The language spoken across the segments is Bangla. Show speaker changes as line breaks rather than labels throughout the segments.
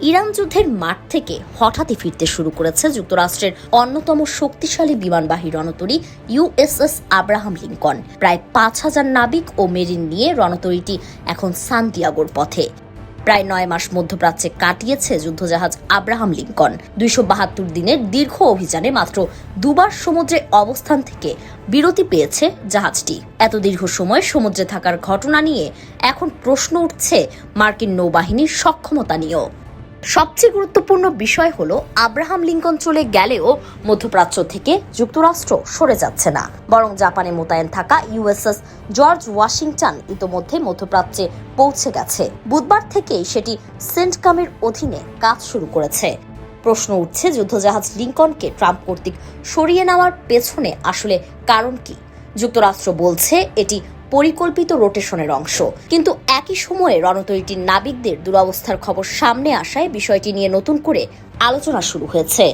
ইরান যুদ্ধের মাঠ থেকে হঠাৎই ফিরতে শুরু করেছে যুক্তরাষ্ট্রের অন্যতম শক্তিশালী বিমানবাহী রণতরী ইউএসএস আব্রাহাম লিঙ্কন। প্রায় ৫,০০০ নাবিক ও মেরিন নিয়ে রণতরীটি এখন সান্তিয়াগোর পথে। প্রায় ৯ মাস মধ্যপ্রাচ্যে কাটিয়েছে যুদ্ধজাহাজ আব্রাহাম লিঙ্কন। ২৭২ দিনের দীর্ঘ অভিযানে মাত্র দুবার সমুদ্রে অবস্থান থেকে বিরতি পেয়েছে জাহাজটি। এত দীর্ঘ সময় সমুদ্রে থাকার ঘটনা নিয়ে এখন প্রশ্ন উঠছে মার্কিন নৌবাহিনীর সক্ষমতা নিয়েও। সবচেয়ে গুরুত্বপূর্ণ বিষয় হলো আব্রাহাম লিঙ্কন চলে গেলেও মধ্যপ্রাচ্য থেকে যুক্তরাষ্ট্র সরে যাচ্ছে না, বরং জাপানে মোতায়েন থাকা ইউএসএস জর্জ ওয়াশিংটন ইতোমধ্যে মধ্যপ্রাচ্যে পৌঁছে গেছে। বুধবার থেকেই সেটি সেন্টকামের অধীনে কাজ শুরু করেছে। প্রশ্ন উঠছে, যুদ্ধজাহাজ লিঙ্কনকে ট্রাম্প কর্তৃক সরিয়ে নেওয়ার পেছনে আসলে কারণ কি? যুক্তরাষ্ট্র বলছে এটি পরিকল্পিত রোটেশনের অংশ, কিন্তু একই সময়ে রণতরীটির নাবিকদের দুরবস্থার খবর সামনে আসায় বিষয়টি নিয়ে নতুন করে আলোচনা শুরু হয়েছে।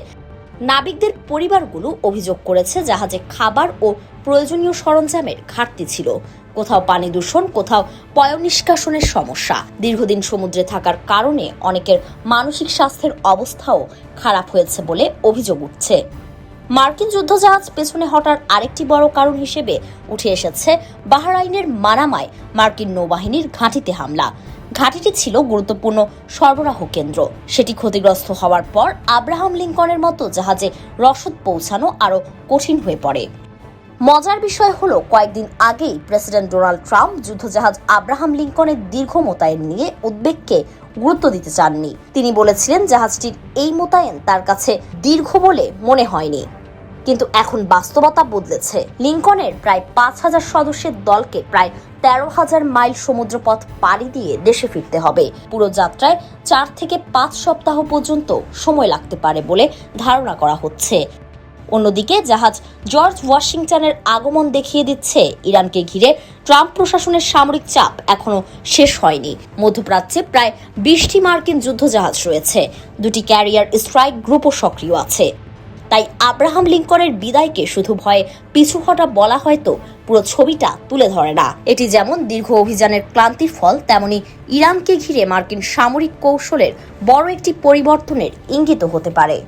নাবিকদের পরিবারগুলো অভিযোগ করেছে জাহাজে খাবার ও প্রয়োজনীয় সরঞ্জামের ঘাটতি ছিল, কোথাও পানি দূষণ, কোথাও পয়ঃনিষ্কাশনের সমস্যা। দীর্ঘদিন সমুদ্রে থাকার কারণে অনেকের মানসিক স্বাস্থ্যের অবস্থাও খারাপ হয়েছে বলে অভিযোগ উঠছে। মার্কিন যুদ্ধজাহাজ পেছনে হটার আরেকটি বড় কারণ হিসেবে উঠে এসেছে বাহরাইনের মানামায় মার্কিন নৌবাহিনীর ঘাঁটিতে হামলা। ঘাঁটিটি ছিল গুরুত্বপূর্ণ সরবরাহ কেন্দ্র। সেটি ক্ষতিগ্রস্ত হওয়ার পর আব্রাহাম লিঙ্কনের মতো জাহাজে রসদ পৌঁছানো আরও কঠিন হয়ে পড়ে। মজার বিষয় হলো, কয়েকদিন আগেই প্রেসিডেন্ট ডোনাল্ড ট্রাম্প যুদ্ধজাহাজ আব্রাহাম লিঙ্কনের দীর্ঘ মোতায়েন নিয়ে উদ্বেগকে গুরুত্ব দিতে চাননি। তিনি বলেছিলেন জাহাজটির এই মোতায়েন তার কাছে দীর্ঘ বলে মনে হয়নি। কিন্তু এখন বাস্তবতা বদলেছে। লিঙ্কনের প্রায় ৫,০০০ সদস্যের দলকে প্রায় ১৩,০০০ মাইল সমুদ্রপথ পাড়ি দিয়ে দেশে ফিরতে হবে। পুরো যাত্রায় ৪ থেকে ৫ সপ্তাহ পর্যন্ত সময় লাগতে পারে বলে ধারণা করা হচ্ছে। অন্যদিকে জাহাজ জর্জ ওয়াশিংটনের আগমন দেখিয়ে দিচ্ছে ইরানকে ঘিরে ট্রাম্প প্রশাসনের সামরিক চাপ এখনো শেষ হয়নি। মধ্যপ্রাচ্যে প্রায় ২০টি মার্কিন যুদ্ধজাহাজ রয়েছে, 2টি ক্যারিয়ার স্ট্রাইক গ্রুপও সক্রিয় আছে। তাই আব্রাহাম লিঙ্কনের বিদায়কে শুধু ভয়ে পিছু হটা বলা হয়তো পুরো ছবিটা তুলে ধরে না। এটি যেমন দীর্ঘ অভিযানের ক্লান্তির ফল, তেমনি ইরানকে ঘিরে মার্কিন সামরিক কৌশলের বড় একটি পরিবর্তনের ইঙ্গিত হতে পারে।